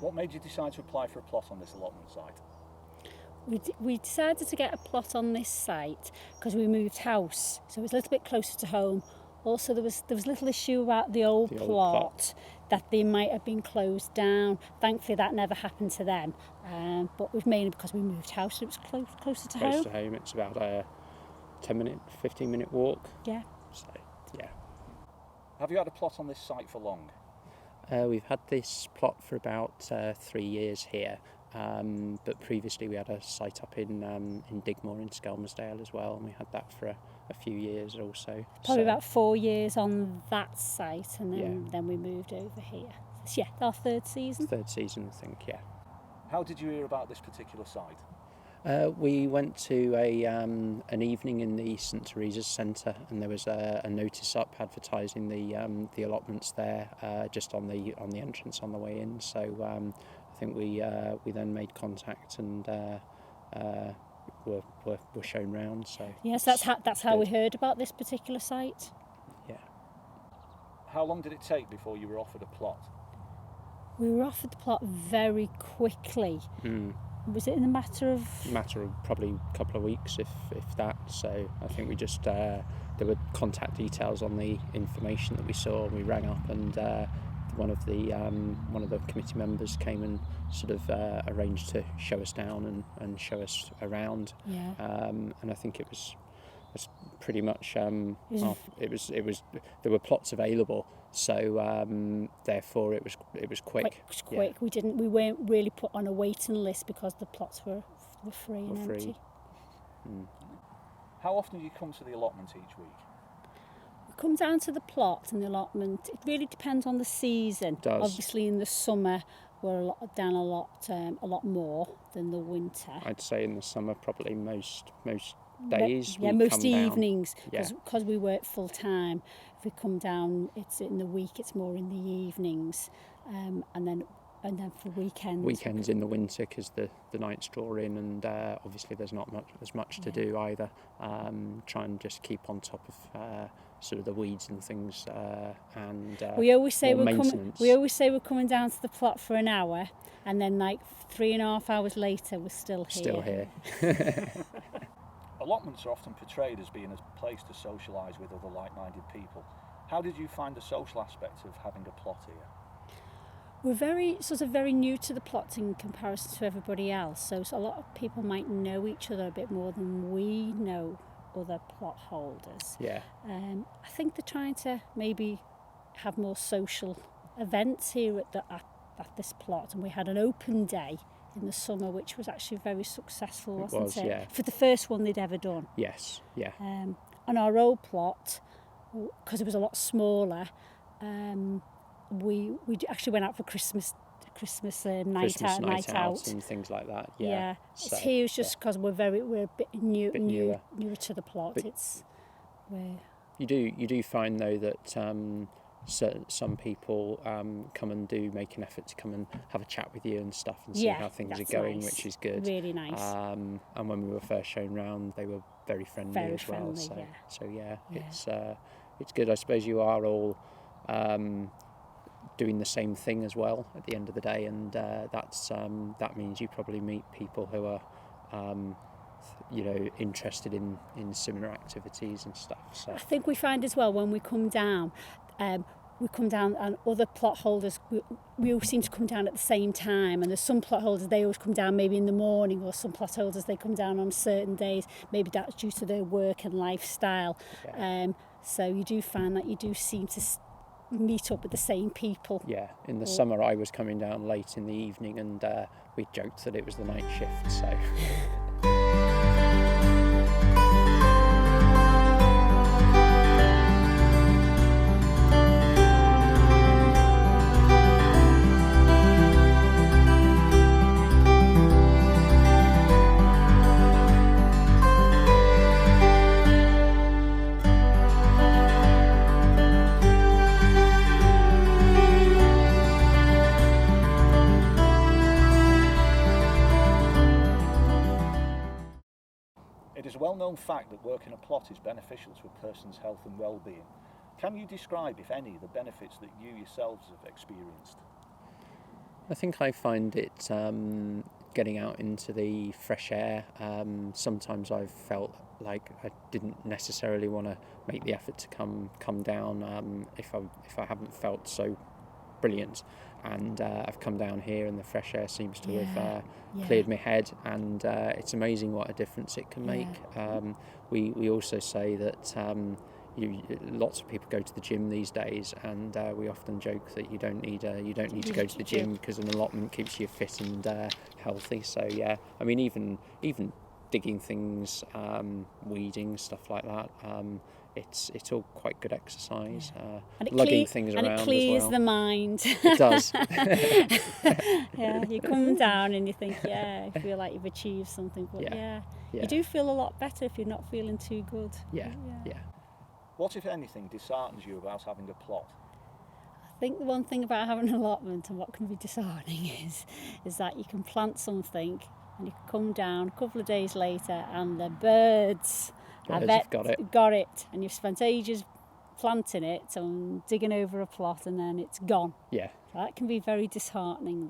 What made you decide to apply for a plot on this allotment site? We decided to get a plot on this site because we moved house, so it was a little bit closer to home. Also, there was little issue about the old plot that they might have been closed down. Thankfully, that never happened to them. But it was mainly because we moved house, it was closer to home. Close to home. It's about a 15-minute walk. Yeah. So, yeah. Have you had a plot on this site for long? We've had this plot for about 3 years here, but previously we had a site up in Digmore in Skelmersdale as well, and we had that for a few years also. Probably about 4 years on that site, and then we moved over here. So, yeah, our third season. Third season, I think, yeah. How did you hear about this particular site? We went to an evening in the St Teresa's Centre, and there was a notice up advertising the allotments there, just on the entrance on the way in. So I think we then made contact and were shown round. So yes, that's how we heard about this particular site. Yeah. How long did it take before you were offered a plot? We were offered the plot very quickly. Was it in a matter of probably a couple of weeks, if that. So I think we just there were contact details on the information that we saw, and we rang up, and one of the committee members came and sort of arranged to show us down and show us around. Yeah. And I think it was pretty much it was there were plots available, so therefore it was quick. It was quick. Yeah. We weren't really put on a waiting list because the plots were free and empty. How often do you come to the allotment each week? We come down to the plot and the allotment. It really depends on the season. It does. Obviously, in the summer we're down a lot more than the winter. I'd say in the summer probably most days. Most evenings, Yeah. because we work full time. If we come down, it's in the week. It's more in the evenings, and then for weekends. Weekends in the winter because the nights draw in, and obviously there's not much to do either. Try and just keep on top of sort of the weeds and things, and we always say we're coming down to the plot for an hour, and then like 3.5 hours later we're still here. Allotments are often portrayed as being a place to socialise with other like-minded people. How did you find the social aspect of having a plot here? We're very new to the plot in comparison to everybody else, so a lot of people might know each other a bit more than we know other plot holders. Yeah. I think they're trying to maybe have more social events here at this plot, and we had an open day in the summer, which was actually very successful, wasn't it? Yeah. For the first one they'd ever done. Yes, yeah. On our old plot, because it was a lot smaller, actually went out for Christmas night Christmas out. and things like that. Yeah. So, Here it's just because we're a bit newer to the plot. But We're you do find though that some people come and do make an effort to come and have a chat with you and stuff and see how things are going, nice. which is good. Really nice. And when we were first shown round, they were very friendly as well. Friendly, It's good. I suppose you are all doing the same thing as well at the end of the day, and that means you probably meet people who are interested in similar activities and stuff. So I think we find as well when we come down and other plot holders, we all seem to come down at the same time, and there's some plot holders, they always come down maybe in the morning, or some plot holders, they come down on certain days. Maybe that's due to their work and lifestyle. So you do find that you do seem to meet up with the same people. Yeah, in the summer I was coming down late in the evening, and we joked that it was the night shift, so It is a well-known fact that working a plot is beneficial to a person's health and well-being. Can you describe, if any, the benefits that you yourselves have experienced? I think I find it getting out into the fresh air. Sometimes I've felt like I didn't necessarily want to make the effort to come down if I haven't felt so brilliant, and I've come down here and the fresh air seems to have cleared my head, and it's amazing what a difference it can make. We also say that lots of people go to the gym these days, and we often joke that you don't need to go to the gym because an allotment keeps you fit and healthy. So yeah, I mean even digging things, weeding, stuff like that. It's all quite good exercise. And lugging things around and it clears as well. the mind. It does. You come down and you think, you feel like you've achieved something, but you do feel a lot better if you're not feeling too good. Yeah. What, if anything, disheartens you about having a plot? I think the one thing about having an allotment and what can be disheartening is that you can plant something and you can come down a couple of days later and the birds have got it, and you've spent ages planting it and digging over a plot, and then it's gone. Yeah. So that can be very disheartening.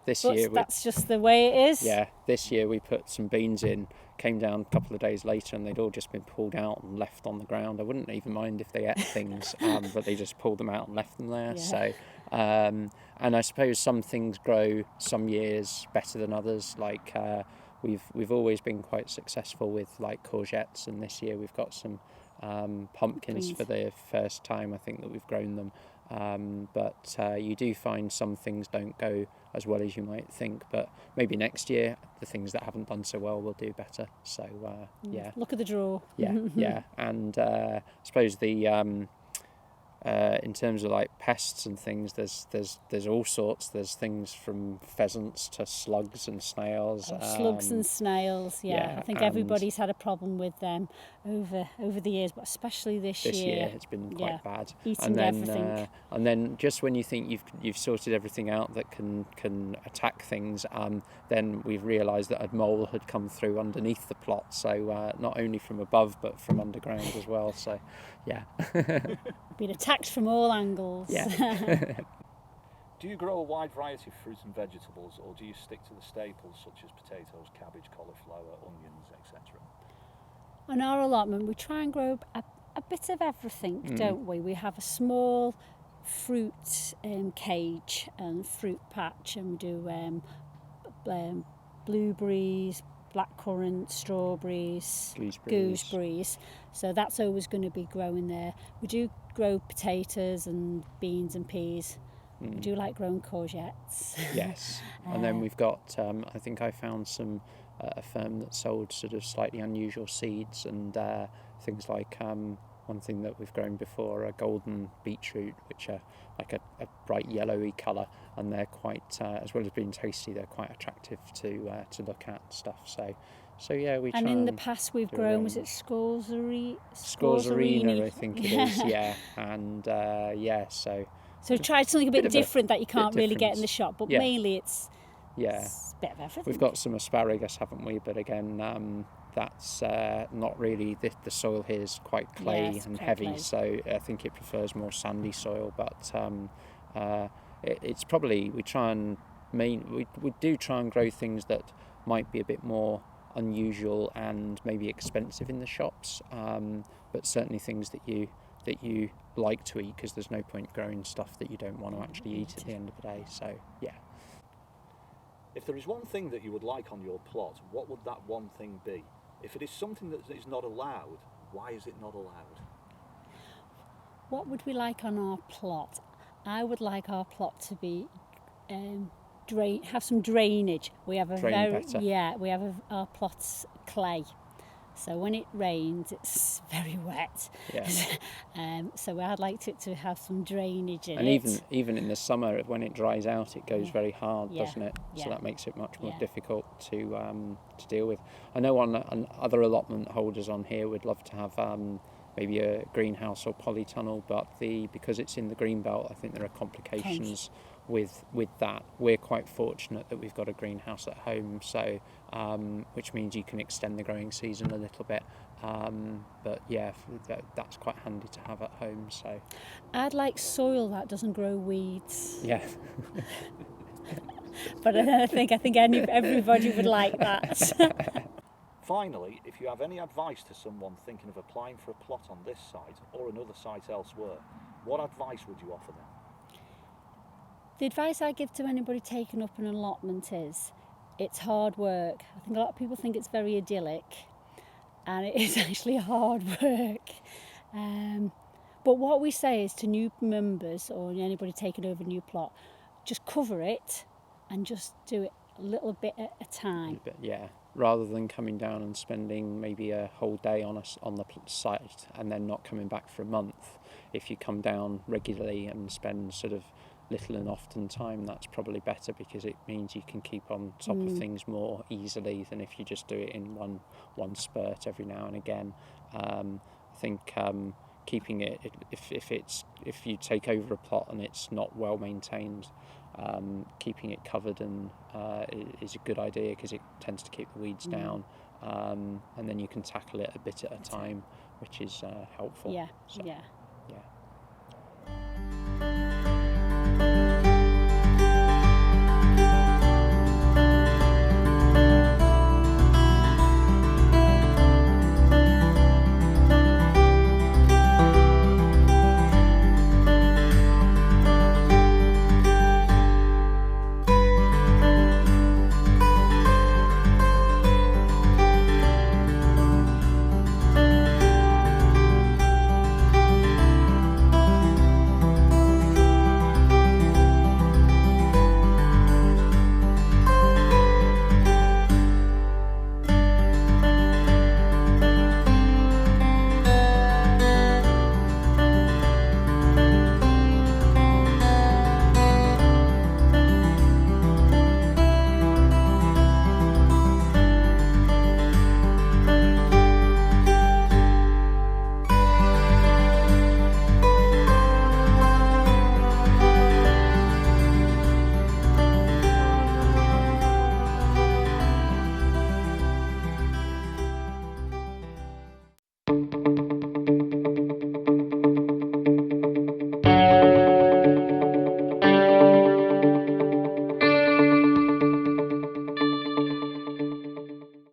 This but year that's just the way it is. Yeah. This year we put some beans in, came down a couple of days later, and they'd all just been pulled out and left on the ground. I wouldn't even mind if they ate things, but they just pulled them out and left them there. Yeah. So, and I suppose some things grow some years better than others. Like we've always been quite successful with like courgettes, and this year we've got some pumpkins for the first time I think that we've grown them. But you do find some things don't go as well as you might think, but maybe next year the things that haven't done so well will do better. So Look at the draw. Yeah. And I suppose the in terms of like pests and things, there's all sorts. There's things from pheasants to slugs and snails. Slugs and snails, I think everybody's had a problem with them over the years, but especially this year it's been quite bad. Eating everything. And then just when you think you've sorted everything out that can attack things, then we've realised that a mole had come through underneath the plot. So not only from above but from underground as well. So yeah. Been attacked from all angles. Yeah. Do you grow a wide variety of fruits and vegetables, or do you stick to the staples such as potatoes, cabbage, cauliflower, onions, etc.? On our allotment, we try and grow a bit of everything, don't we? We have a small fruit cage and fruit patch, and we do blueberries, blackcurrant, strawberries, gooseberries. So that's always going to be growing there. We do grow potatoes and beans and peas. We do like growing courgettes. Yes. And then we've got, I think I found some, a firm that sold sort of slightly unusual seeds and things like one thing that we've grown before are golden beetroot, which are like a bright yellowy colour, and they're quite, as well as being tasty, they're quite attractive to look at and stuff. So yeah, we try. And in the past we've do a grown, was range. it Scorzarina, I think it is, yeah. And So we've tried something a bit bit of a different that you can't really get in difference. the shop, but Yeah. mainly it's yeah, a bit of everything. we've got some asparagus, haven't we? But again, that's not really, the soil here is quite clay it's and quite heavy, clay. so I think it prefers more sandy soil. But it's probably, we do try and grow things that might be a bit more unusual and maybe expensive in the shops, but certainly things that you like to eat, because there's no point growing stuff that you don't want to actually eat at the end of the day. So yeah. If there is one thing that you would like on your plot, what would that one thing be? If it is something that is not allowed, why is it not allowed? What would we like on our plot? I would like our plot to be have some drainage. We have a Drain better. our plot's clay, so when it rains it's very wet. Yeah. So I'd like it to have some drainage in And it. even in the summer, when it dries out, it goes very hard, Yeah. doesn't it? So Yeah. that makes it much more Yeah. difficult to deal with. I know on other allotment holders on here would love to have maybe a greenhouse or polytunnel, but because it's in the green belt, I think there are complications with that. We're quite fortunate that we've got a greenhouse at home, so which means you can extend the growing season a little bit. But yeah, that's quite handy to have at home. So I'd like soil that doesn't grow weeds, yeah. but I think everybody would like that. Finally, if you have any advice to someone thinking of applying for a plot on this site or another site elsewhere, what advice would you offer them? The advice I give to anybody taking up an allotment is, it's hard work. I think a lot of people think it's very idyllic, and it is actually hard work. But what we say is to new members or anybody taking over a new plot, just cover it and just do it a little bit at a time. But yeah, rather than coming down and spending maybe a whole day on the site and then not coming back for a month, if you come down regularly and spend sort of little and often time, that's probably better, because it means you can keep on top of things more easily than if you just do it in one spurt every now and again. I think keeping it, if you take over a plot and it's not well maintained, keeping it covered and is a good idea, because it tends to keep the weeds down, and then you can tackle it a bit at a time, which is helpful. Yeah, So, yeah. yeah.